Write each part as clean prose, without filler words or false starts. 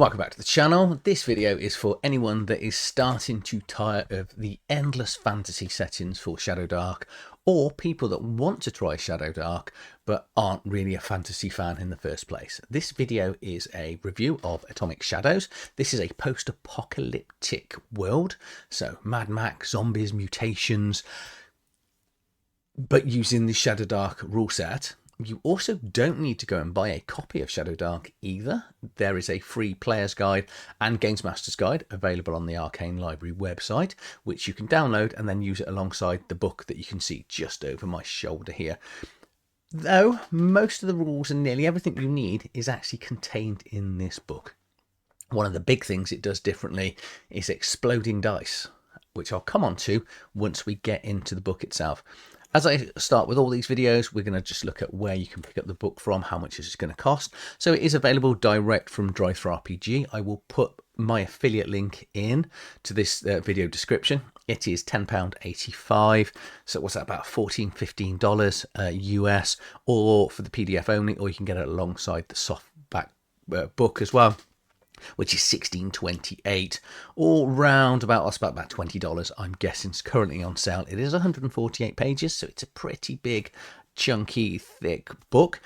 Welcome back to the channel. This video is for anyone that is starting to tire of the endless fantasy settings for ShadowDark, or people that want to try ShadowDark but aren't really a fantasy fan in the first place. This video is a review of Atomic Shadows. This is a post-apocalyptic world, so Mad Max, zombies, mutations, but using the ShadowDark rule set. You also don't need to go and buy a copy of ShadowDark either. There is a free player's guide and games master's guide available on the Arcane Library website, which you can download and then use it alongside the book that you can see just over my shoulder here. Though most of the rules and nearly everything you need is actually contained in this book. One of the big things it does differently is exploding dice, which I'll come on to once we get into the book itself. As I start with all these videos, we're going to just look at where you can pick up the book from, how much it's going to cost. So it is available direct from TTRPG. I will put my affiliate link in to this video description. It is £10.85. So what's that, about $14–15 US, or for the PDF only, or you can get it alongside the softback book as well, which is $16.28, or round about, that's about $20. I'm guessing it's currently on sale. It is 148 pages, so it's a pretty big, chunky, thick book.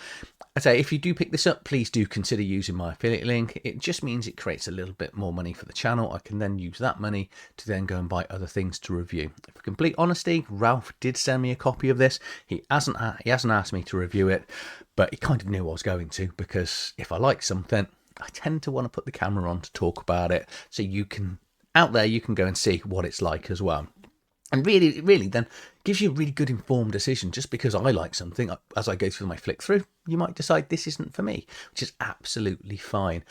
I say, if you do pick this up, please do consider using my affiliate link. It just means it creates a little bit more money for the channel. I can then use that money to then go and buy other things to review. For complete honesty, Ralph did send me a copy of this. He hasn't asked me to review it, but he kind of knew I was going to, because if I like something, I tend to want to put the camera on to talk about it, so you can, out there, you can go and see what it's like as well. And really then gives you a really good informed decision. Just because I like something, as I go through my flick through, you might decide this isn't for me, which is absolutely fine.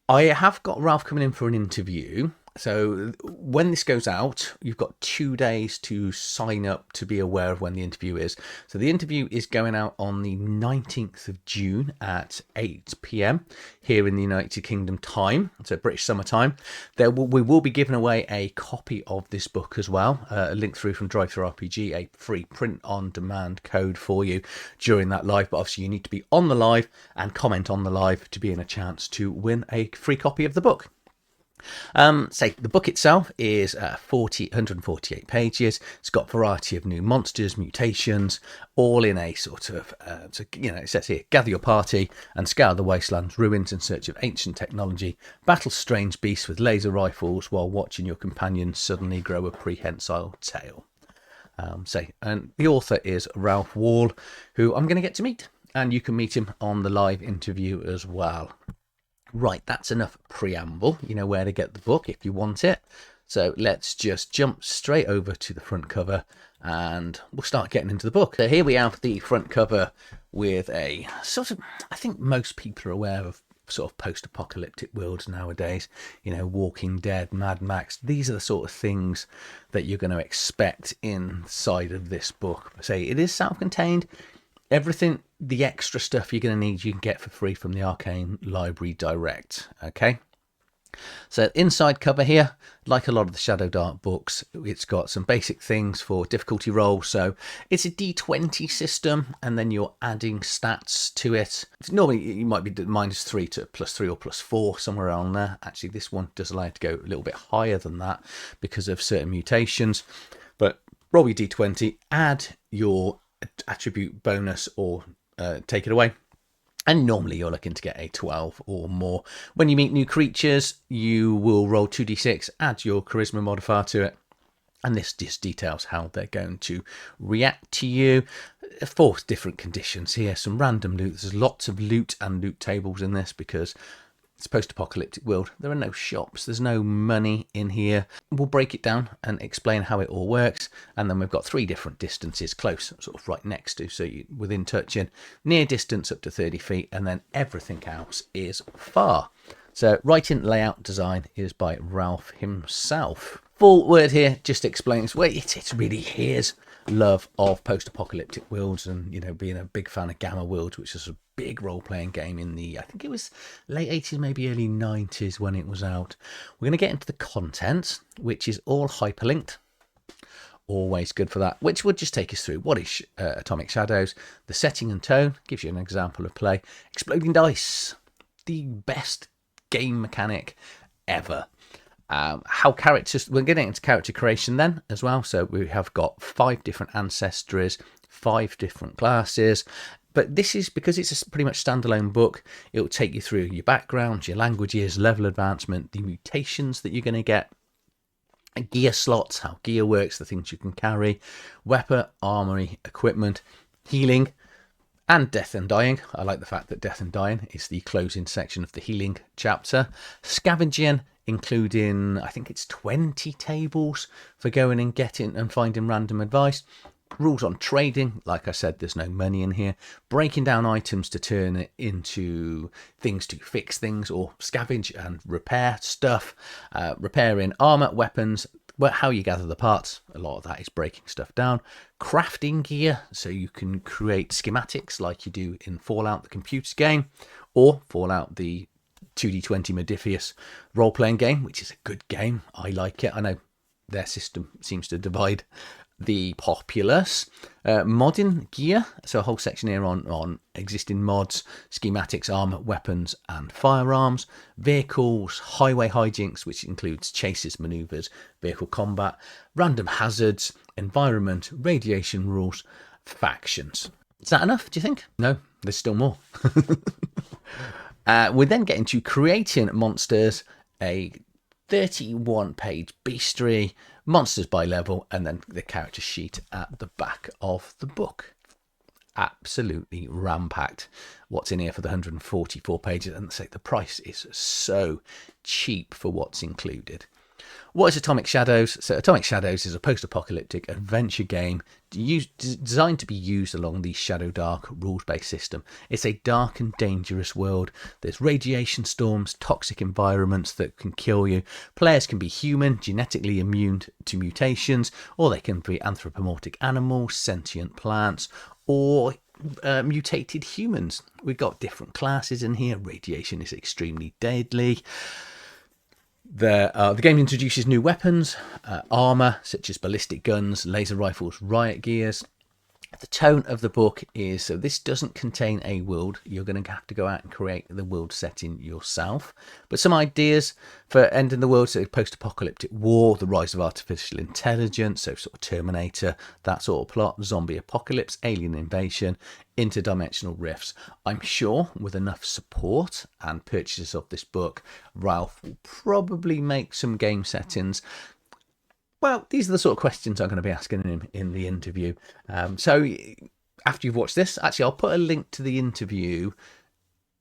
I have got Ralph coming in for an interview. So when this goes out, you've got 2 days to sign up to be aware of when the interview is. So the interview is going out on the 19th of June at 8 PM here in the United Kingdom time, so British summer time. We will be giving away a copy of this book as well, a link through from TTRPG, a free print-on-demand code for you during that live. But obviously you need to be on the live and comment on the live to be in a chance to win a free copy of the book. Say the book itself is 148 pages. It's got a variety of new monsters, mutations, all in a sort of, it says here, gather your party and scour the wasteland's ruins in search of ancient technology, battle strange beasts with laser rifles while watching your companions suddenly grow a prehensile tail. And the author is Ralph Wall, who I'm going to get to meet, and you can meet him on the live interview as well. Right, that's enough preamble. You know where to get the book if you want it. So let's just jump straight over to the front cover and we'll start getting into the book. So here we have the front cover with a sort of, I think most people are aware of sort of post-apocalyptic worlds nowadays. You know, Walking Dead, Mad Max. These are the sort of things that you're going to expect inside of this book. Say it is self-contained. Everything, the extra stuff you're going to need, you can get for free from the Arcane Library Direct. Okay. So inside cover here, like a lot of the ShadowDark books, it's got some basic things for difficulty roll. So it's a D20 system, and then you're adding stats to it. Normally you might be -3 to +3 or +4, somewhere around there. Actually, this one does allow you to go a little bit higher than that because of certain mutations. But roll your D20, add your attribute bonus or take it away, and normally you're looking to get a 12 or more. When you meet new creatures, you will roll 2d6, add your charisma modifier to it, and this just details how they're going to react to you. 4 different conditions here, some random loot. There's lots of loot and loot tables in this because it's a post-apocalyptic world. There are no shops. There's no money in here. We'll break it down and explain how it all works. And then we've got 3 different distances, close, sort of right next to, so you within touching, near distance up to 30 feet, and then everything else is far. So writing, layout, design is by Ralph himself. Full word here just explains, well, it's really his love of post-apocalyptic worlds, and you know, being a big fan of Gamma Worlds, which is a big role-playing game in the, I think it was late 80s, maybe early 90s when it was out. We're going to get into the content, which is all hyperlinked. Always good for that, which would just take us through what is Atomic Shadows, the setting and tone, gives you an example of play, exploding dice, the best game mechanic ever. How characters, we're getting into character creation then as well. So we have got 5 different ancestries, 5 different classes. But this is because it's a pretty much standalone book. It'll take you through your background, your languages, level advancement, the mutations that you're going to get, gear slots, how gear works, the things you can carry, weapon, armory, equipment, healing, and death and dying. I like the fact that death and dying is the closing section of the healing chapter. Scavenging, including, I think it's 20 tables for going and getting and finding random advice. Rules on trading, like I said, there's no money in here. Breaking down items to turn it into things to fix things or scavenge and repair stuff. Repairing armor, weapons, how you gather the parts. A lot of that is breaking stuff down. Crafting gear, so you can create schematics like you do in Fallout, the computer game, or Fallout, the 2D20 Modifius role-playing game, which is a good game. I like it. I know their system seems to divide the populace. Modding gear, so a whole section here on existing mods, schematics, armor, weapons and firearms. Vehicles, highway hijinks, which includes chases, maneuvers, vehicle combat, random hazards, environment, radiation rules, factions. Is that enough, do you think? No, there's still more. We then get into creating monsters, a 31-page bestiary, monsters by level, and then the character sheet at the back of the book. Absolutely ram-packed what's in here for the 144 pages, and the price is so cheap for what's included. What is Atomic Shadows? So Atomic Shadows is a post-apocalyptic adventure game designed to be used along the ShadowDark rules-based system. It's a dark and dangerous world. There's radiation storms, toxic environments that can kill you. Players can be human, genetically immune to mutations, or they can be anthropomorphic animals, sentient plants, or mutated humans. We've got different classes in here. Radiation is extremely deadly. The game introduces new weapons, armor such as ballistic guns, laser rifles, riot gears. The tone of the book is, so this doesn't contain a world. You're going to have to go out and create the world setting yourself. But some ideas for ending the world, so post-apocalyptic war, the rise of artificial intelligence, so sort of Terminator, that sort of plot, zombie apocalypse, alien invasion, interdimensional rifts. I'm sure with enough support and purchases of this book, Ralph will probably make some game settings. Well, these are the sort of questions I'm going to be asking him in the interview. So after you've watched this, actually, I'll put a link to the interview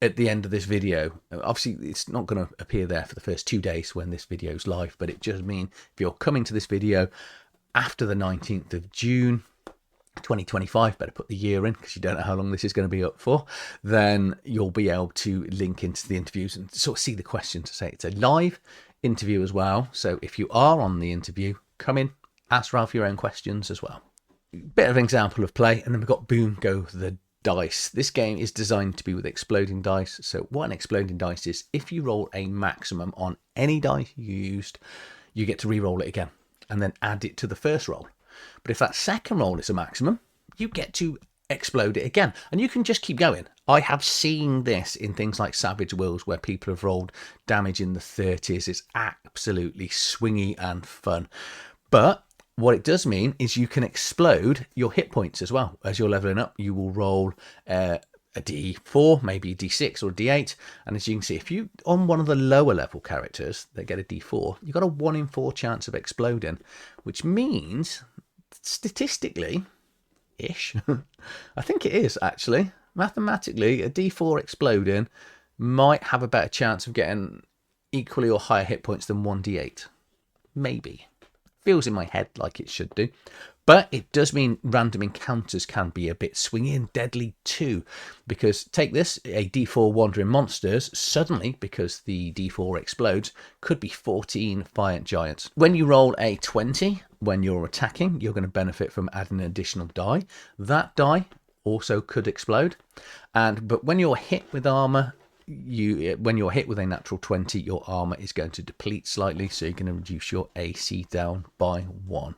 at the end of this video. Obviously, it's not going to appear there for the first 2 days when this video is live, but it just means if you're coming to this video after the 19th of June, 2025, better put the year in because you don't know how long this is going to be up for, then you'll be able to link into the interviews and sort of see the questions. To say it's a live interview as well, so if you are on the interview, come in, ask Ralph your own questions as well. Bit of an example of play, and then we've got boom, go the dice. This game is designed to be with exploding dice. So what an exploding dice is, if you roll a maximum on any die you used, you get to re-roll it again and then add it to the first roll. But if that second roll is a maximum, you get to explode it again, and you can just keep going. I have seen this in things like Savage Worlds where people have rolled damage in the 30s. It's absolutely swingy and fun. But what it does mean is you can explode your hit points as well. As you're leveling up, you will roll a D4, maybe a D6 or a D8. And as you can see, if you on one of the lower level characters that get a D4, you've got a 1 in 4 chance of exploding, which means statistically, I think it is actually, mathematically, a D4 exploding might have a better chance of getting equally or higher hit points than 1D8. Maybe. Feels in my head like it should do. But it does mean random encounters can be a bit swingy and deadly too. Because take this, a D4 wandering monsters, suddenly, because the D4 explodes, could be 14 giant giants. When you roll a 20, when you're attacking, you're going to benefit from adding an additional die. That die also could explode. But when you're hit with armor, when you're hit with a natural 20, your armor is going to deplete slightly, so you're going to reduce your AC down by 1.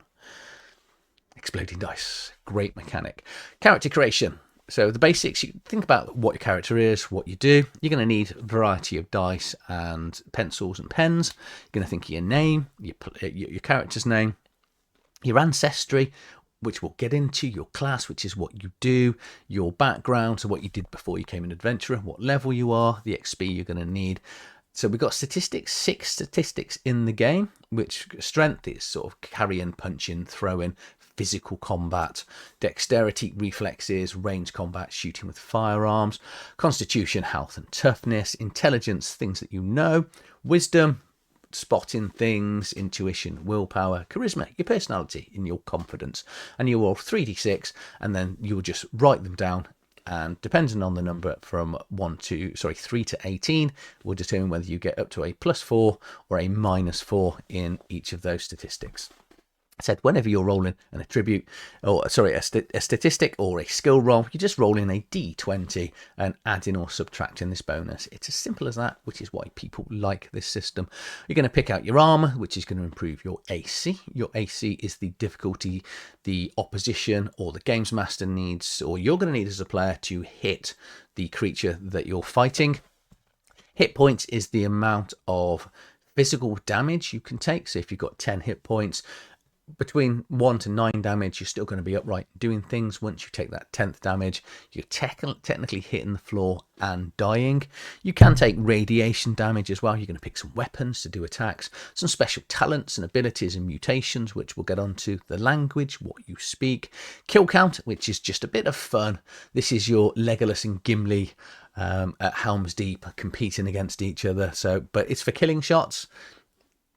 Exploding dice, great mechanic. Character creation. So the basics, you think about what your character is, what you do. You're going to need a variety of dice and pencils and pens. You're going to think of your name, your character's name, your ancestry, which we'll get into, your class, which is what you do, your background, so what you did before you became an adventurer, what level you are, the XP you're going to need. So we've got statistics, 6 statistics in the game, which strength is sort of carrying, punching, throwing, physical combat, dexterity, reflexes, range combat, shooting with firearms, constitution, health and toughness, intelligence, things that you know, wisdom, spotting things, intuition, willpower, charisma, your personality, and your confidence. And you roll 3d6, and then you will just write them down. And depending on the number from 3 to 18, will determine whether you get up to a +4 or a -4 in each of those statistics. I said whenever you're rolling an attribute, or sorry, a statistic or a skill roll, you just roll in a d20 and adding or subtracting this bonus. It's as simple as that, which is why people like this system. You're going to pick out your armor, which is going to improve your AC. Your AC is the difficulty the opposition or the games master needs, or you're going to need as a player to hit the creature that you're fighting. Hit points is the amount of physical damage you can take. So if you've got 10 hit points, between 1 to 9 damage, you're still going to be upright doing things. Once you take that 10th damage, you're technically hitting the floor and dying. You can take radiation damage as well. You're going to pick some weapons to do attacks, some special talents and abilities and mutations, which we'll get onto. The language, what you speak, kill count, which is just a bit of fun. This is your Legolas and Gimli at Helm's Deep competing against each other. So, but it's for killing shots.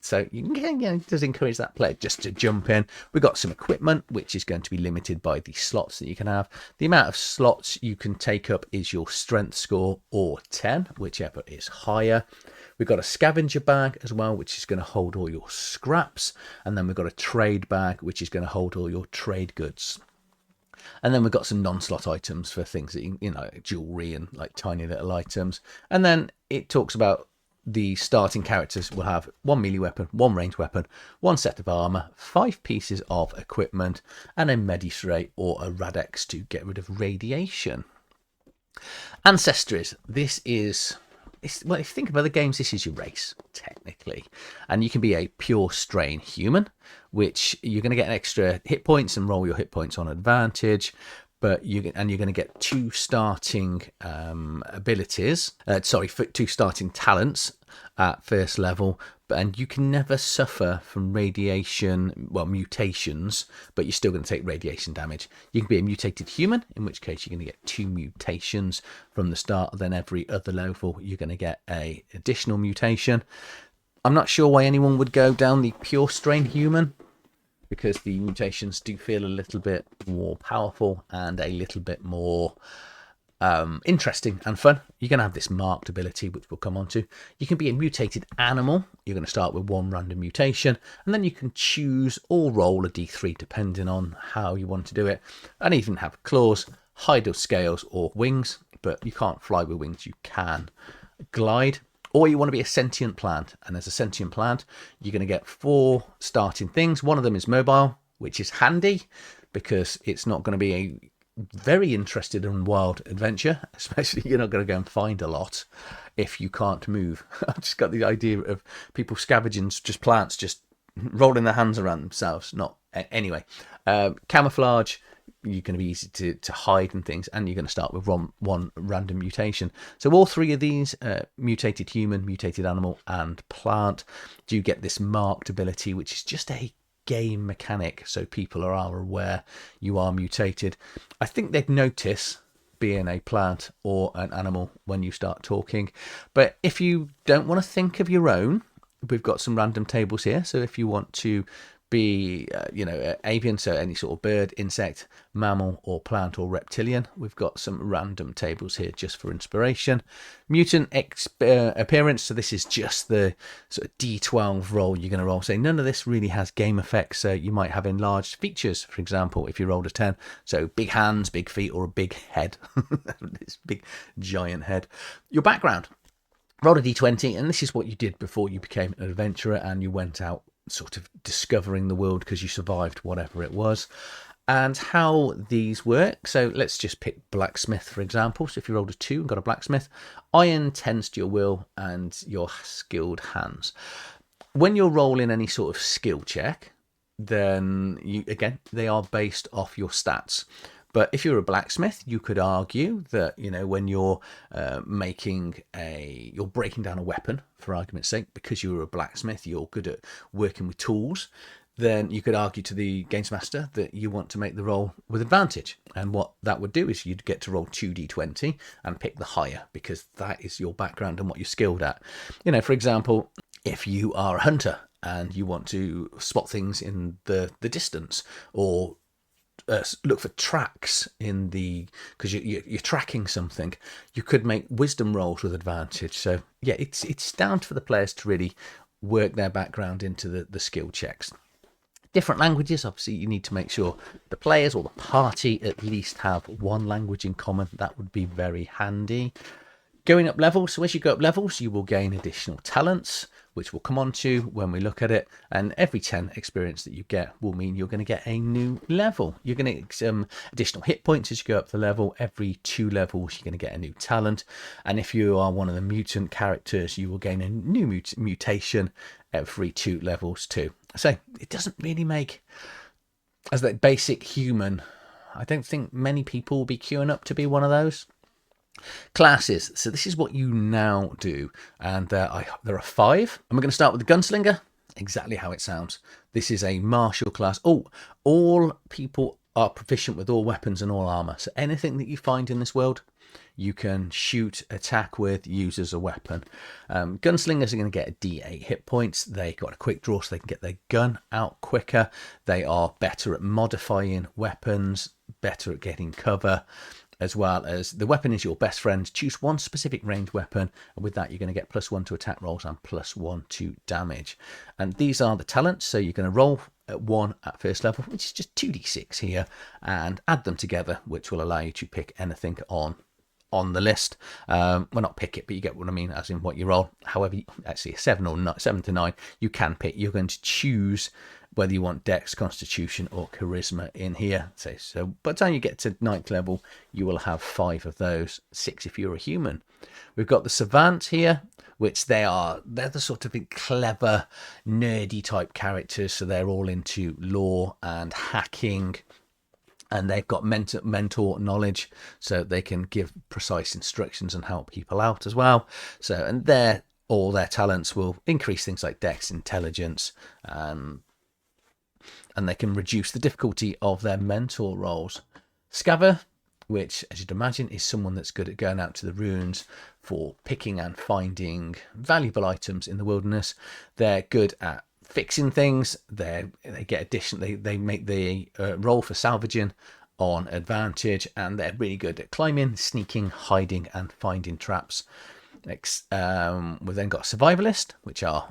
So you can, it does encourage that player just to jump in. We've got some equipment, which is going to be limited by the slots that you can have. The amount of slots you can take up is your strength score or 10, whichever is higher. We've got a scavenger bag as well, which is going to hold all your scraps. And then we've got a trade bag, which is going to hold all your trade goods. And then we've got some non-slot items for things that you know, jewelry and like tiny little items. And then it talks about the starting characters will have 1 melee weapon, 1 ranged weapon, 1 set of armor, 5 pieces of equipment, and a medistray or a radex to get rid of radiation. Ancestries. This is, well, if you think about the games, this is your race, technically. And you can be a pure strain human, which you're going to get extra hit points and roll your hit points on advantage. But you're going to get 2 starting abilities, 2 starting talents at first level, and you can never suffer from radiation, well, mutations, but you're still going to take radiation damage. You can be a mutated human, in which case you're going to get 2 mutations from the start, then every other level you're going to get a additional mutation. I'm not sure why anyone would go down the pure strain human, because the mutations do feel a little bit more powerful and a little bit more interesting and fun. You're going to have this marked ability, which we'll come on to. You can be a mutated animal. You're going to start with 1 random mutation, and then you can choose or roll a d3 depending on how you want to do it, and even have claws, hide or scales, or wings. But you can't fly with wings. You can glide. Or you want to be a sentient plant. And as a sentient plant, you're going to get 4 starting things. One of them is mobile, which is handy because it's not going to be a very interested in wild adventure. Especially you're not going to go and find a lot if you can't move. I've just got the idea of people scavenging just plants, just rolling their hands around themselves. Not anyway. Camouflage. You're going to be easy to hide and things, and you're going to start with 1 random mutation. So all 3 of these, mutated human, mutated animal, and plant, do get this marked ability, which is just a game mechanic, so people are aware you are mutated. I think they'd notice being a plant or an animal when you start talking, but if you don't want to think of your own, we've got some random tables here. So if you want to be avian, so any sort of bird, insect, mammal, or plant, or reptilian, we've got some random tables here just for inspiration. Mutant appearance, so this is just the sort of d12 roll you're going to roll. So none of this really has game effects. So you might have enlarged features, for example, if you rolled a 10, so big hands, big feet, or a big head. This big giant head. Your background, roll a d20, and this is what you did before you became an adventurer and you went out sort of discovering the world because you survived whatever it was. And how these work, so let's just pick blacksmith for example. So if you rolled a 2 and got a blacksmith, iron tends to your will and your skilled hands. When you're rolling any sort of skill check, then again, they are based off your stats. But if you're a blacksmith, you could argue that, when you're you're breaking down a weapon, for argument's sake, because you're a blacksmith, you're good at working with tools, then you could argue to the games master that you want to make the roll with advantage. And what that would do is you'd get to roll 2d20 and pick the higher, because that is your background and what you're skilled at. For example, if you are a hunter and you want to spot things in the distance, or look for tracks because you're tracking something, you could make wisdom rolls with advantage. So yeah, it's down for the players to really work their background into the skill checks. Different languages, obviously you need to make sure the players or the party at least have one language in common. That would be very handy. Going up levels, so as you go up levels, you will gain additional talents, which we'll come on to when we look at it. And every 10 experience that you get will mean you're going to get a new level. You're going to get some additional hit points as you go up the level. Every 2 levels, you're going to get a new talent. And if you are one of the mutant characters, you will gain a new mutation every 2 levels too. So it doesn't really make, as that basic human, I don't think many people will be queuing up to be one of those. Classes, so this is what you now do, and there are 5, and we're going to start with the gunslinger. Exactly how it sounds. This is a martial class. All people are proficient with all weapons and all armor, so anything that you find in this world you can shoot, attack with, use as a weapon. Gunslingers are going to get a d8 hit points. They got a quick draw, so they can get their gun out quicker. They are better at modifying weapons, better at getting cover, as well as the weapon is your best friend. Choose one specific ranged weapon, and with that you're going to get +1 to attack rolls and +1 to damage. And these are the talents, so you're going to roll at 1 at first level, which is just 2d6 here, and add them together, which will allow you to pick anything on the list. Well, not pick it, but you get what I mean, as in what you roll. However, actually 7 to 9 you can pick. You're going to choose whether you want Dex, Constitution, or Charisma in here. So by the time you get to 9th level, you will have 5 of those, 6 if you're a human. We've got the Savant here, which they're the sort of clever, nerdy type characters. So they're all into lore and hacking, and they've got mentor knowledge, so they can give precise instructions and help people out as well. So, and all their talents will increase things like Dex, Intelligence, and they can reduce the difficulty of their mentor roles. Scaver, which, as you'd imagine, is someone that's good at going out to the ruins for picking and finding valuable items in the wilderness. They're good at fixing things. They make the roll for salvaging on advantage, and they're really good at climbing, sneaking, hiding, and finding traps. We've then got survivalist, which are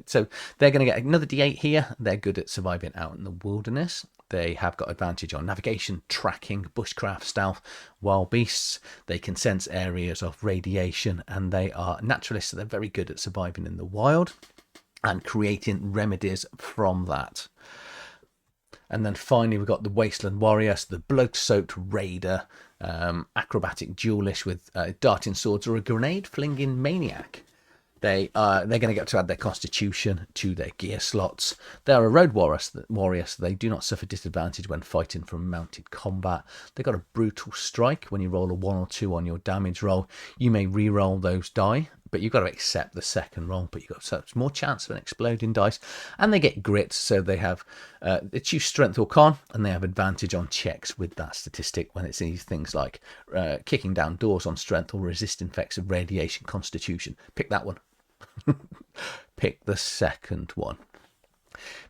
so they're going to get another d8 here. They're good at surviving out in the wilderness. They have got advantage on navigation, tracking, bushcraft, stealth, wild beasts. They can sense areas of radiation, and they are naturalists, so they're very good at surviving in the wild and creating remedies from that. And then finally we've got the Wasteland warrior, so the blood-soaked raider, acrobatic duelist with darting swords, or a grenade flinging maniac. They're going to get to add their Constitution to their gear slots. They're a road warrior, so they do not suffer disadvantage when fighting from mounted combat. They've got a brutal strike. When you roll a 1 or 2 on your damage roll, you may re-roll those die, but you've got to accept the second roll, but you've got such more chance of an exploding dice. And they get grit, so they have they choose strength or con, and they have advantage on checks with that statistic when it's these things like kicking down doors on strength or resisting effects of radiation. Constitution. Pick that one. Pick the second one.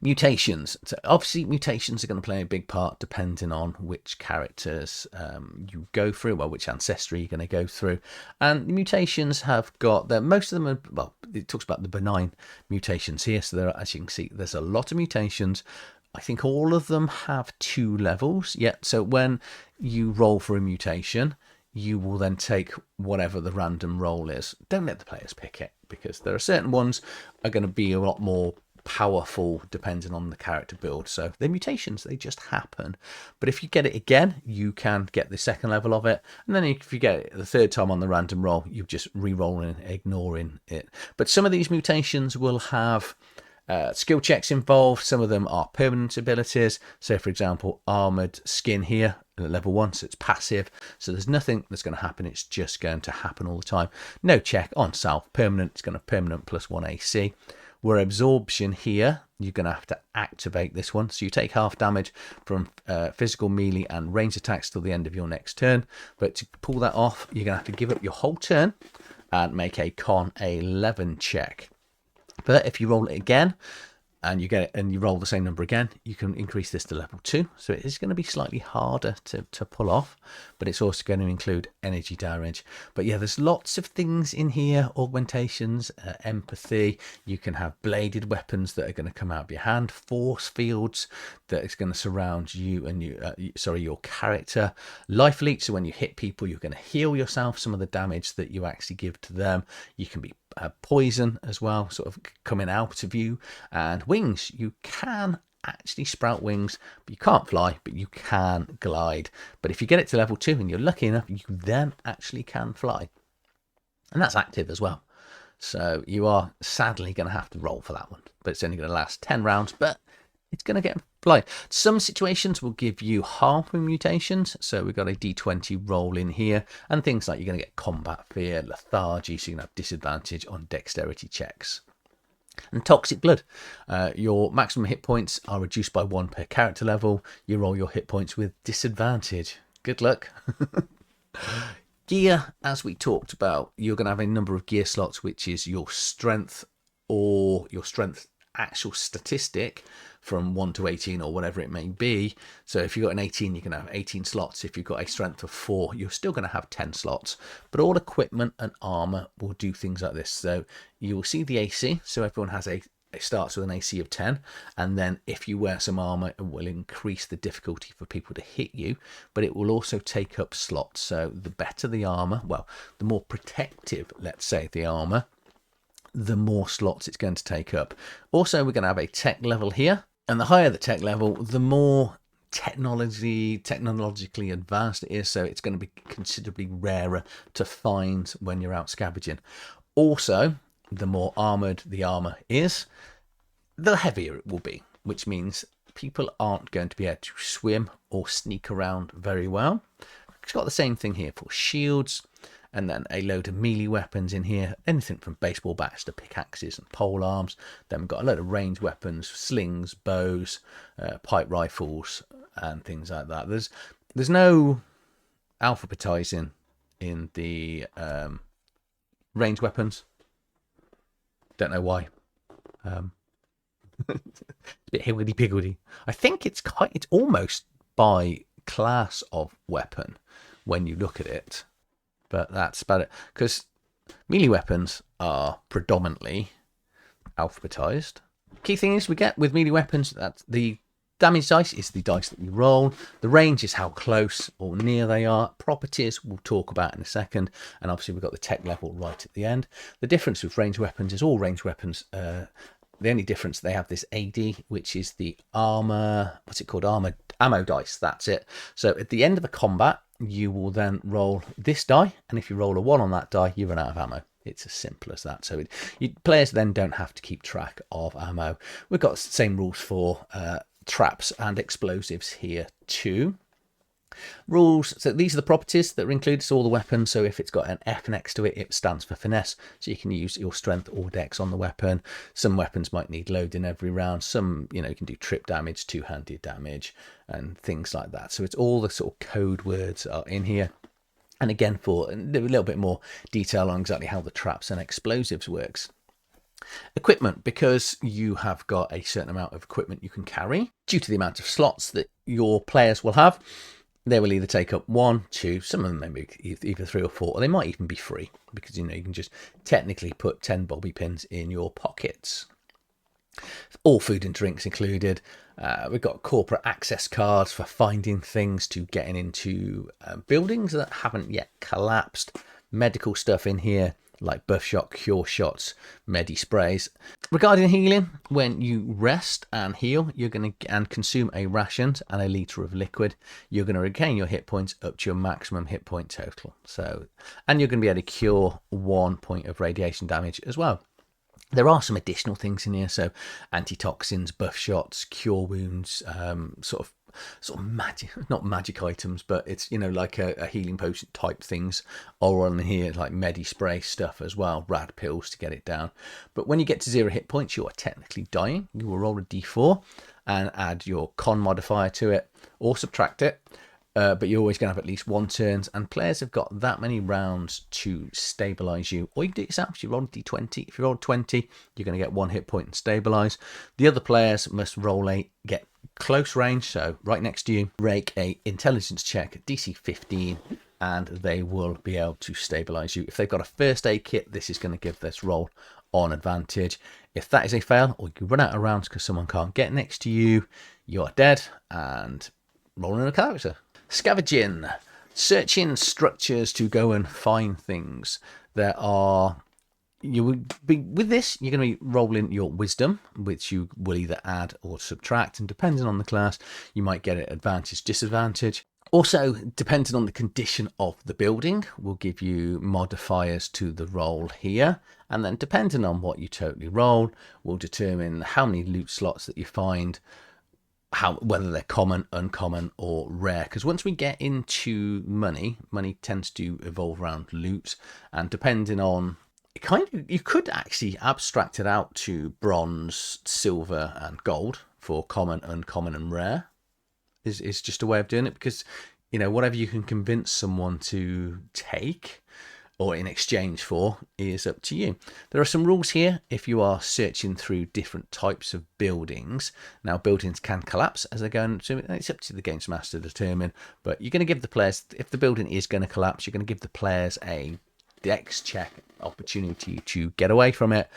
Mutations. So obviously mutations are going to play a big part depending on which characters you go through, well, which ancestry you're going to go through. And the mutations have got most of them are, well, it talks about the benign mutations here, so there are, as you can see, there's a lot of mutations. I think all of them have 2 levels. Yeah, so when you roll for a mutation, you will then take whatever the random roll is. Don't let the players pick it, because there are certain ones are going to be a lot more powerful depending on the character build. So the mutations, they just happen. But if you get it again, you can get the second level of it. And then if you get it the third time on the random roll, you're just re-rolling, ignoring it. But some of these mutations will have skill checks involved. Some of them are permanent abilities. So for example, armored skin here at level 1, so it's passive. So there's nothing that's going to happen. It's just going to happen all the time. No check on self. Permanent, it's going to permanent +1 AC. Where absorption here, you're going to have to activate this one. So you take half damage from physical, melee and range attacks till the end of your next turn. But to pull that off, you're going to have to give up your whole turn and make a con 11 check. But if you roll it again and you get it and you roll the same number again, you can increase this to level 2. So it is going to be slightly harder to pull off, but it's also going to include energy damage. But yeah, there's lots of things in here: augmentations, empathy. You can have bladed weapons that are going to come out of your hand, force fields that is going to surround you and your character, life leech. So when you hit people, you're going to heal yourself some of the damage that you actually give to them. You can be poison as well, sort of coming out of you. And wings, you can actually sprout wings, but you can't fly, but you can glide. But if you get it to level 2 and you're lucky enough, you then actually can fly, and that's active as well. So you are sadly going to have to roll for that one, but it's only going to last 10 rounds, but it's going to get fly. Some situations will give you half mutations, so we've got a d20 roll in here, and things like you're going to get combat fear, lethargy, so you can have disadvantage on dexterity checks. And toxic blood, your maximum hit points are reduced by 1 per character level. You roll your hit points with disadvantage. Good luck. Gear, as we talked about, you're going to have a number of gear slots, which is your strength or your strength actual statistic from 1 to 18 or whatever it may be. So if you've got an 18, you can have 18 slots. If you've got a strength of 4, you're still going to have 10 slots. But all equipment and armor will do things like this. So you will see the AC. So everyone has it starts with an AC of 10, and then if you wear some armor, it will increase the difficulty for people to hit you, but it will also take up slots. So the better the armor, well, the more protective, let's say, the armor, the more slots it's going to take up. Also, we're going to have a tech level here, and the higher the tech level, the more technologically advanced it is, so it's going to be considerably rarer to find when you're out scavenging. Also, the more armored the armor is, the heavier it will be, which means people aren't going to be able to swim or sneak around very well. It's got the same thing here for shields, and then a load of melee weapons in here, anything from baseball bats to pickaxes and pole arms. Then we've got a load of ranged weapons, slings, bows, pipe rifles, and things like that. There's no alphabetizing in the ranged weapons. Don't know why. It's a bit higgledy piggledy. I think it's almost by class of weapon when you look at it. But that's about it, because melee weapons are predominantly alphabetized. Key thing is we get with melee weapons that the damage dice is the dice that you roll. The range is how close or near they are. Properties we'll talk about in a second. And obviously we've got the tech level right at the end. The difference with ranged weapons is all ranged weapons, the only difference, they have this AD, which is the armor, what's it called? Ammo dice, that's it. So at the end of a combat, you will then roll this die, and if you roll a 1 on that die, you run out of ammo. It's as simple as that. So players then don't have to keep track of ammo. We've got the same rules for traps and explosives here too. Rules, so these are the properties that are included, so all the weapons. So if it's got an F next to it, it stands for finesse, so you can use your strength or dex on the weapon. Some weapons might need loading every round, some you can do trip damage, two-handed damage, and things like that. So it's all the sort of code words are in here. And again, for a little bit more detail on exactly how the traps and explosives works. Equipment, because you have got a certain amount of equipment you can carry due to the amount of slots that your players will have. They will either take up 1, 2, some of them maybe either 3 or 4, or they might even be free, because you can just technically put 10 bobby pins in your pockets. All food and drinks included. We've got corporate access cards for finding things, to getting into buildings that haven't yet collapsed. Medical stuff in here, like buff shot, cure shots, medi sprays. Regarding healing, when you rest and heal, you're going to and consume a ration and a litre of liquid, you're going to regain your hit points up to your maximum hit point total. So, and you're going to be able to cure 1 point of radiation damage as well. There are some additional things in here, so antitoxins, buff shots, cure wounds, sort of magic, not magic items, but it's, you know, like a healing potion type things are on here, like medi spray stuff as well, rad pills to get it down. But when you get to 0 hit points, you are technically dying. You will roll a d4 and add your con modifier to it or subtract it. But you're always going to have at least 1 turns, and players have got that many rounds to stabilize you. Or you can do it yourself. If you roll a d20, if you roll 20, you're going to get 1 hit point and stabilize. The other players must get close range, so right next to you, rake a intelligence check, DC 15, and they will be able to stabilize you. If they've got a first aid kit, this is going to give this roll on advantage. If that is a fail, or you run out of rounds because someone can't get next to you, you are dead and rolling a character. Scavenging, searching structures to go and find things. You would be with this, you're going to be rolling your wisdom, which you will either add or subtract, and depending on the class, you might get it advantage, disadvantage. Also, depending on the condition of the building, will give you modifiers to the roll here, and then depending on what you totally roll, will determine how many loot slots that you find, whether they're common, uncommon, or rare. Because once we get into money tends to evolve around loot, and depending on you could actually abstract it out to bronze, silver, and gold for common, uncommon, and rare. Is just a way of doing it, because, you know, whatever you can convince someone to take or in exchange for is up to you. There are some rules here if you are searching through different types of buildings. Now, buildings can collapse as they're going to, it's up to the games master to determine, but you're going to give the players, if the building is going to collapse, you're going to give the players a dex check opportunity to get away from it.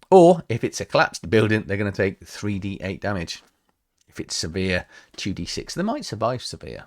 Or if it's a collapsed building, they're going to take 3d8 damage. If it's severe, 2d6. They might survive severe.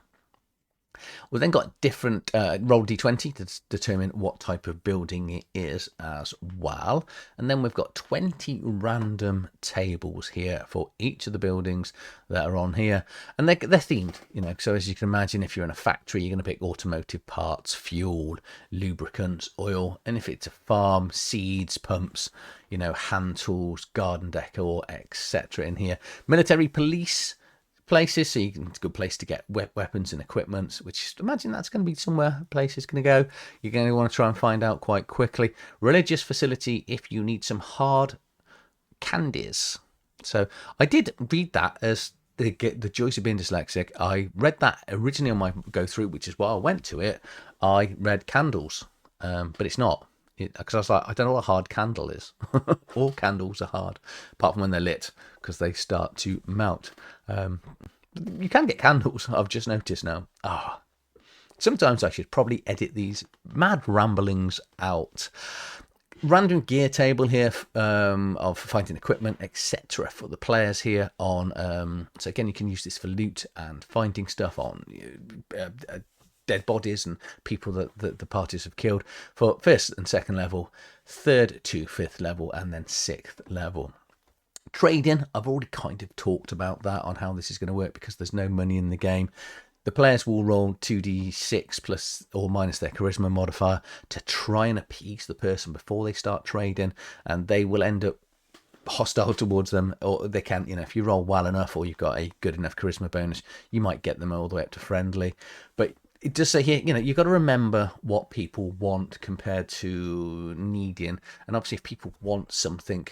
We've then got different roll d20 to determine what type of building it is as well. And then we've got 20 random tables here for each of the buildings that are on here. And they're themed, you know, so as you can imagine, if you're in a factory, you're going to pick automotive parts, fuel, lubricants, oil. And if it's a farm, seeds, pumps, you know, hand tools, garden decor, etc. in here. Military, police places, so it's a good place to get weapons and equipment, which imagine that's going to be somewhere places going to go. You're going to want to try and find out quite quickly. Religious facility, if you need some hard candies. So I did read that as the joys of being dyslexic. I read that originally on my go through, which is why I went to it. I read candles, but it's not. Because I was like, I don't know what a hard candle is. All candles are hard, apart from when they're lit, because they start to melt. You can get candles, I've just noticed now. Sometimes I should probably edit these mad ramblings out. Random gear table here of finding equipment, etc. for the players here on. So again, you can use this for loot and finding stuff on dead bodies and people that the parties have killed for 1st and 2nd level, 3rd to 5th level, and then 6th level. Trading, I've already kind of talked about that on how this is going to work, because there's no money in the game. The players will roll 2d6 plus or minus their charisma modifier to try and appease the person before they start trading, and they will end up hostile towards them, or they can, you know, if you roll well enough or you've got a good enough charisma bonus, you might get them all the way up to friendly. But it does say here, you know, you've got to remember what people want compared to needing. And obviously, if people want something,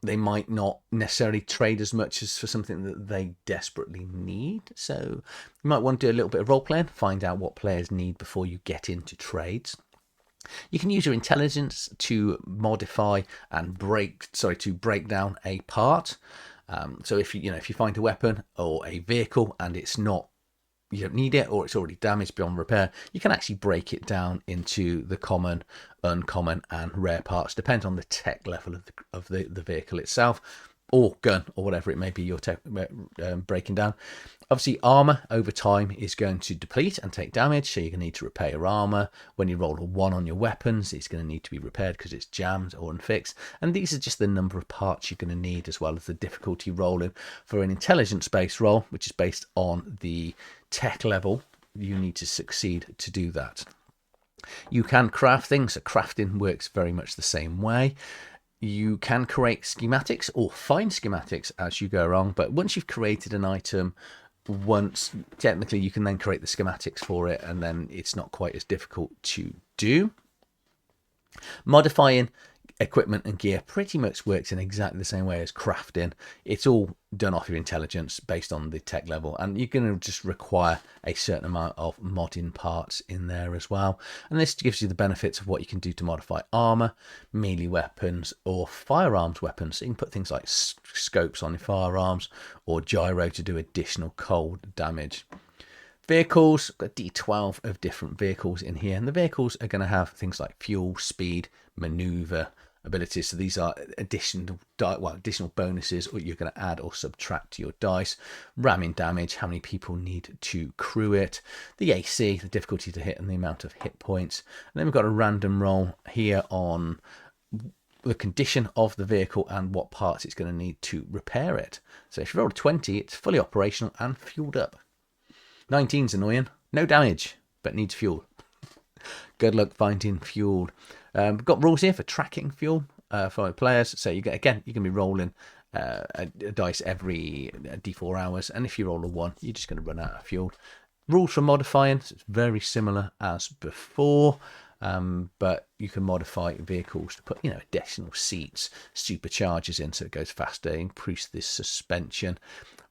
they might not necessarily trade as much as for something that they desperately need. So you might want to do a little bit of role playing, find out what players need before you get into trades. You can use your intelligence to modify and break down a part. So if you find a weapon or a vehicle and it's not, you don't need it, or it's already damaged beyond repair, you can actually break it down into the common, uncommon, and rare parts, depending on the tech level of the vehicle itself. or gun, or whatever it may be you're breaking down. Obviously, armor over time is going to deplete and take damage, so you're going to need to repair your armor. When you roll a 1 on your weapons, it's going to need to be repaired because it's jammed or unfixed. And these are just the number of parts you're going to need, as well as the difficulty rolling. For an intelligence-based roll, which is based on the tech level, you need to succeed to do that. You can craft things, so crafting works very much the same way. You can create schematics or find schematics as you go along, but once you've created an item, technically you can then create the schematics for it, and then it's not quite as difficult to do. Modifying equipment and gear pretty much works in exactly the same way as crafting. It's all done off your intelligence based on the tech level, and you're going to just require a certain amount of modding parts in there as well. And this gives you the benefits of what you can do to modify armor, melee weapons, or firearms weapons. So you can put things like scopes on your firearms, or gyro to do additional cold damage. Vehicles, got D12 of different vehicles in here, and the vehicles are going to have things like fuel, speed, maneuver abilities. So these are additional bonuses or you're going to add or subtract to your dice. Ramming damage, how many people need to crew it, the AC, the difficulty to hit, and the amount of hit points. And then we've got a random roll here on the condition of the vehicle and what parts it's going to need to repair it. So if you roll a 20, it's fully operational and fueled up. 19's annoying, no damage, but needs fuel. Good luck finding fuel. We've got rules here for tracking fuel for players. So you can be rolling a dice every D4 hours, and if you roll a 1, you're just going to run out of fuel. Rules for modifying, so it's very similar as before, but you can modify vehicles to put additional seats, superchargers in so it goes faster, increase this suspension.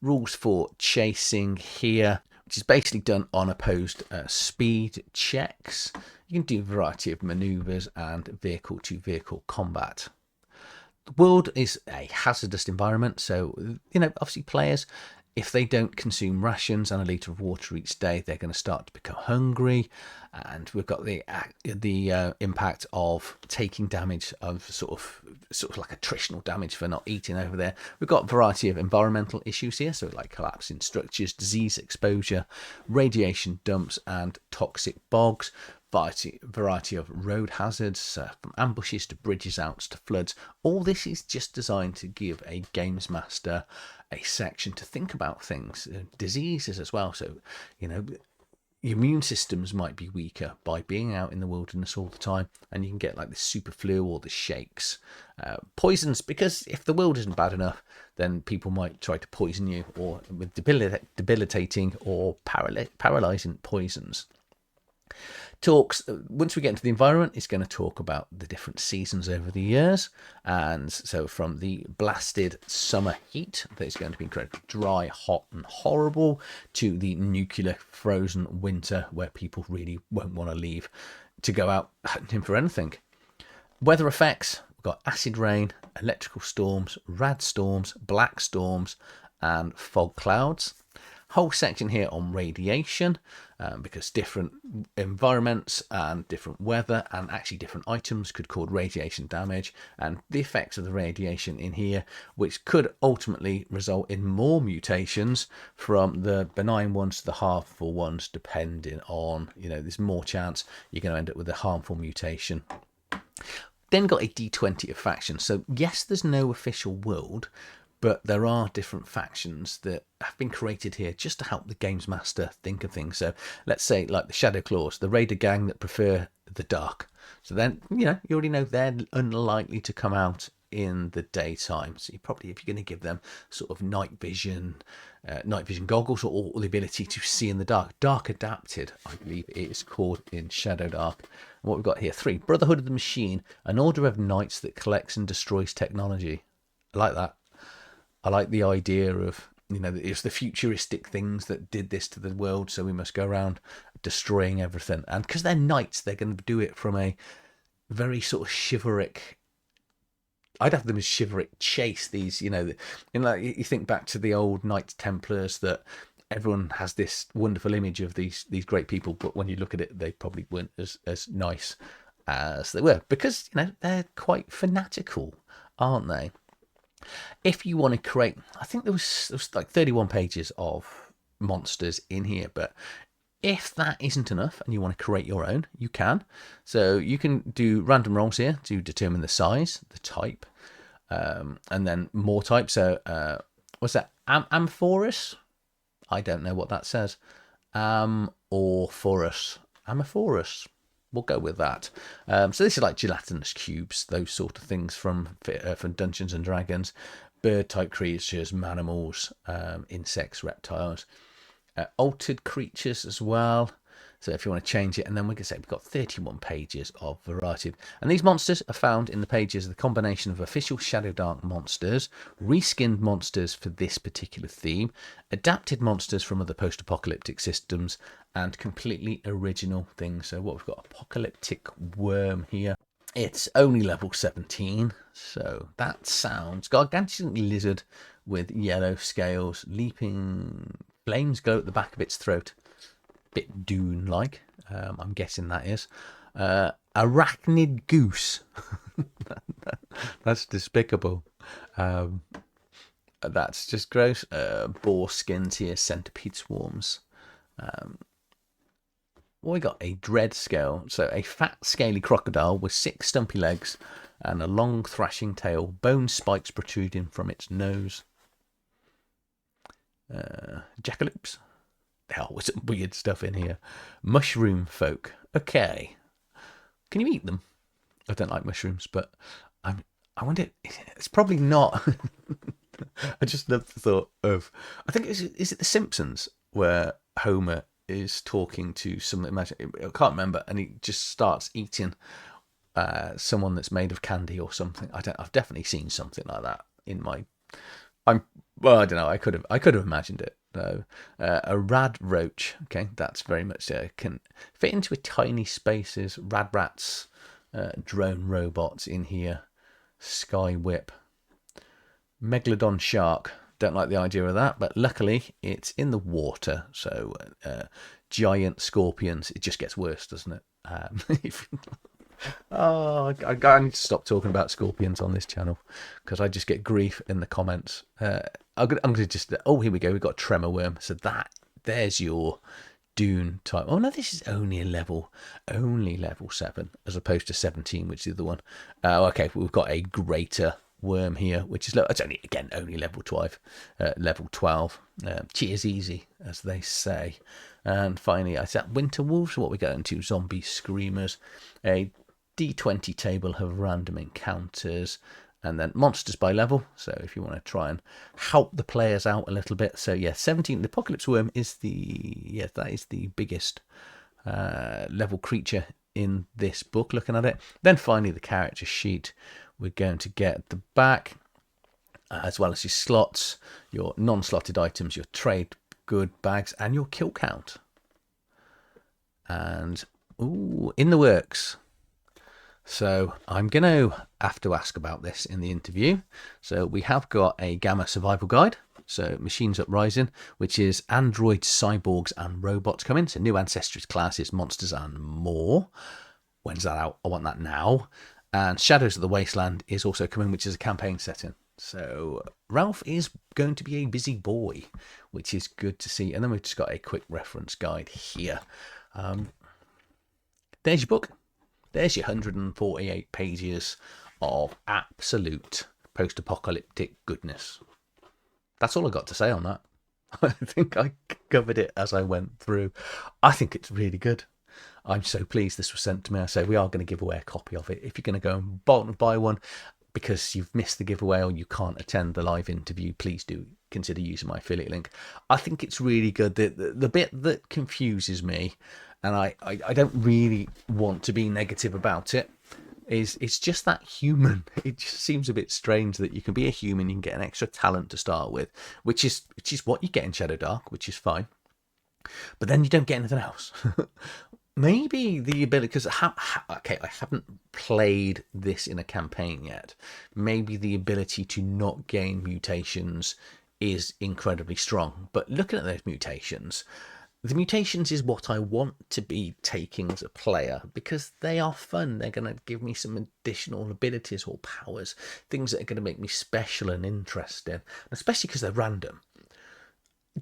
Rules for chasing here, which is basically done on opposed speed checks. You can do a variety of maneuvers and vehicle-to-vehicle combat. The world is a hazardous environment, so obviously players, if they don't consume rations and a litre of water each day, they're going to start to become hungry. And we've got the impact of taking damage of sort of like attritional damage for not eating over there. We've got a variety of environmental issues here, so like collapsing structures, disease exposure, radiation dumps, and toxic bogs. Variety of road hazards, from ambushes to bridges outs to floods. All this is just designed to give a games master a section to think about things, diseases as well. So, your immune systems might be weaker by being out in the wilderness all the time, and you can get like the super flu or the shakes. Poisons, because if the world isn't bad enough, then people might try to poison you, or with debilitating or paralyzing poisons. Once we get into the environment, it's going to talk about the different seasons over the years. And so from the blasted summer heat that is going to be incredibly dry, hot and horrible, to the nuclear frozen winter where people really won't want to leave to go out hunting for anything. Weather effects, we've got acid rain, electrical storms, rad storms, black storms, and fog clouds. Whole section here on radiation, because different environments and different weather and actually different items could cause radiation damage, and the effects of the radiation in here, which could ultimately result in more mutations, from the benign ones to the harmful ones, depending on, there's more chance you're going to end up with a harmful mutation. Then got a D20 of factions. So yes, there's no official world, but there are different factions that have been created here just to help the games master think of things. So let's say like the Shadow Claws, the raider gang that prefer the dark. So then, you already know they're unlikely to come out in the daytime. So if you're going to give them sort of night vision goggles, or the ability to see in the dark. Dark adapted, I believe it is called in ShadowDark. And what we've got here, 3, Brotherhood of the Machine, an order of knights that collects and destroys technology. I like that. I like the idea of, it's the futuristic things that did this to the world, so we must go around destroying everything. And because they're knights, they're going to do it from a very sort of chivalric, I'd have them as chivalric chase. These, like you think back to the old Knights Templars, that everyone has this wonderful image of these great people, but when you look at it, they probably weren't as nice as they were, because, they're quite fanatical, aren't they? If you want to create, I think there was like 31 pages of monsters in here, but if that isn't enough and you want to create your own, you can. So you can do random rolls here to determine the size, the type, and then more types. So what's that? Amorphous? I don't know what that says. Or forus. Amorphous. We'll go with that. So this is like gelatinous cubes, those sort of things from Dungeons and Dragons. Bird-type creatures, mammals, insects, reptiles. Altered creatures as well. So if you want to change it, and then we can say we've got 31 pages of variety. And these monsters are found in the pages of the combination of official ShadowDark monsters, reskinned monsters for this particular theme, adapted monsters from other post-apocalyptic systems, and completely original things. So what we've got, apocalyptic worm here. It's only level 17, so that sounds gargantuan lizard with yellow scales, leaping flames glow at the back of its throat. Bit Dune-like, I'm guessing that is. Arachnid goose. That's despicable. That's just gross. Boar skins here, centipede swarms. We got a dread scale, so a fat, scaly crocodile with 6 stumpy legs and a long, thrashing tail, bone spikes protruding from its nose. Jackalopes. Hell, with some weird stuff in here. Mushroom folk. Okay. Can you eat them? I don't like mushrooms, but I wonder. It's probably not. I just love the thought of. I think is it The Simpsons where Homer is talking to some imagine. I can't remember, and he just starts eating someone that's made of candy or something. I've definitely seen something like that in my. I don't know. I could have imagined it. No, a rad roach. Okay, that's very much can fit into a tiny spaces. Rad rats, drone robots in here. Sky whip, megalodon shark. Don't like the idea of that, but luckily it's in the water. So giant scorpions. It just gets worse, doesn't it? Oh, I need to stop talking about scorpions on this channel because I just get grief in the comments. I'm gonna just. Oh, here we go. We've got tremor worm. So there's your Dune type. Oh no, this is only level 7 as opposed to 17, which is the other one. Okay, we've got a greater worm here, which is it's only level 12. Level 12. Cheers easy, as they say. And finally, I said winter wolves. What we got into zombie screamers. A D20 table of random encounters, and then monsters by level. So if you want to try and help the players out a little bit. So yeah, 17. The Apocalypse Worm is that is the biggest level creature in this book. Looking at it, then finally the character sheet. We're going to get the back, as well as your slots, your non-slotted items, your trade good bags, and your kill count. And in the works. So I'm going to have to ask about this in the interview. So we have got a Gamma survival guide. So Machines Uprising, which is androids, cyborgs, and robots coming. So new ancestors, classes, monsters, and more. When's that out? I want that now. And Shadows of the Wasteland is also coming, which is a campaign setting. So Ralph is going to be a busy boy, which is good to see. And then we've just got a quick reference guide here. There's your book. There's your 148 pages of absolute post-apocalyptic goodness. That's all I got to say on that. I think I covered it as I went through. I think it's really good. I'm so pleased this was sent to me. I say we are going to give away a copy of it. If you're going to go and buy one because you've missed the giveaway or you can't attend the live interview, please do consider using my affiliate link. I think it's really good. The bit that confuses me, and I don't really want to be negative about it, is it's just that human. It just seems a bit strange that you can be a human, you can get an extra talent to start with, which is what you get in ShadowDark, which is fine. But then you don't get anything else. Maybe the ability, because I haven't played this in a campaign yet. Maybe the ability to not gain mutations is incredibly strong. But looking at those mutations, The mutations is what I want to be taking as a player because they are fun. They're going to give me some additional abilities or powers, things that are going to make me special and interesting, especially because they're random.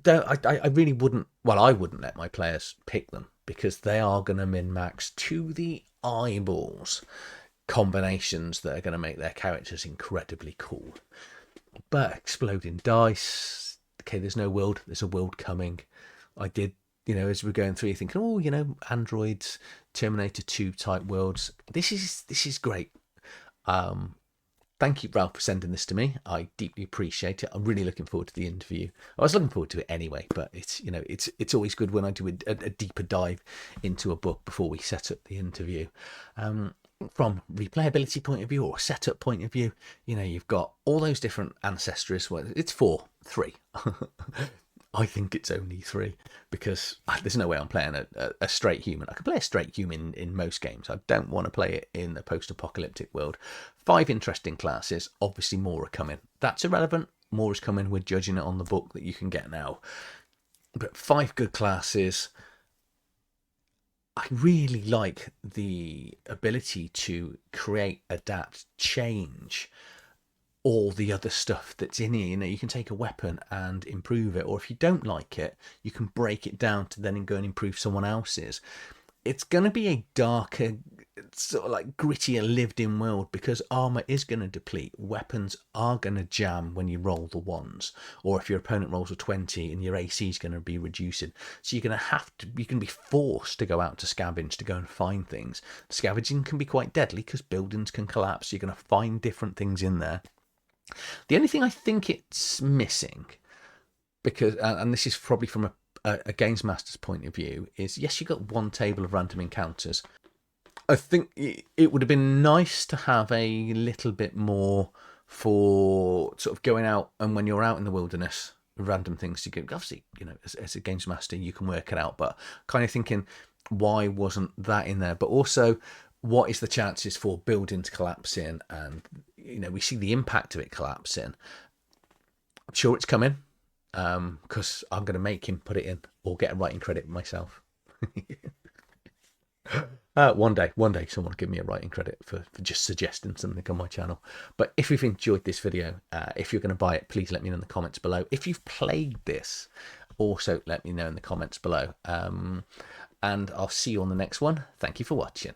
I really wouldn't, well, I wouldn't let my players pick them because they are going to min-max to the eyeballs combinations that are going to make their characters incredibly cool. But exploding dice, okay, there's no world, there's a world coming. I did, as we're going through, you're thinking, oh, androids, Terminator 2 type worlds. This is great. Thank you, Ralph, for sending this to me. I deeply appreciate it. I'm really looking forward to the interview. I was looking forward to it anyway, but it's always good when I do a deeper dive into a book before we set up the interview. From replayability point of view or setup point of view, you've got all those different ancestries. Well, it's three. I think it's only 3 because there's no way I'm playing a straight human. I can play a straight human in most games. I don't want to play it in the post-apocalyptic world. 5 interesting classes. Obviously more are coming. That's irrelevant. More is coming. We're judging it on the book that you can get now. But 5 good classes. I really like the ability to create, adapt, change all the other stuff that's in here. You can take a weapon and improve it, or if you don't like it, you can break it down to then go and improve someone else's. It's going to be a darker, sort of like grittier lived-in world because armor is going to deplete. Weapons are going to jam when you roll the ones, or if your opponent rolls a 20 and your AC is going to be reducing. So you're going to be forced to go out to scavenge to go and find things. Scavenging can be quite deadly because buildings can collapse. You're going to find different things in there. The only thing I think it's missing, because and this is probably from a games master's point of view, is yes, you got 1 table of random encounters. I think it would have been nice to have a little bit more for sort of going out, and when you're out in the wilderness, random things to get. Obviously, as a games master, you can work it out, but kind of thinking, why wasn't that in there? But also, what is the chances for buildings collapsing? And we see the impact of it collapsing. I'm sure it's coming because I'm going to make him put it in or get a writing credit myself. One day someone will give me a writing credit for just suggesting something on my channel. But if you've enjoyed this video, if you're going to buy it, please let me know in the comments below. If you've played this, also let me know in the comments below. And I'll see you on the next one. Thank you for watching.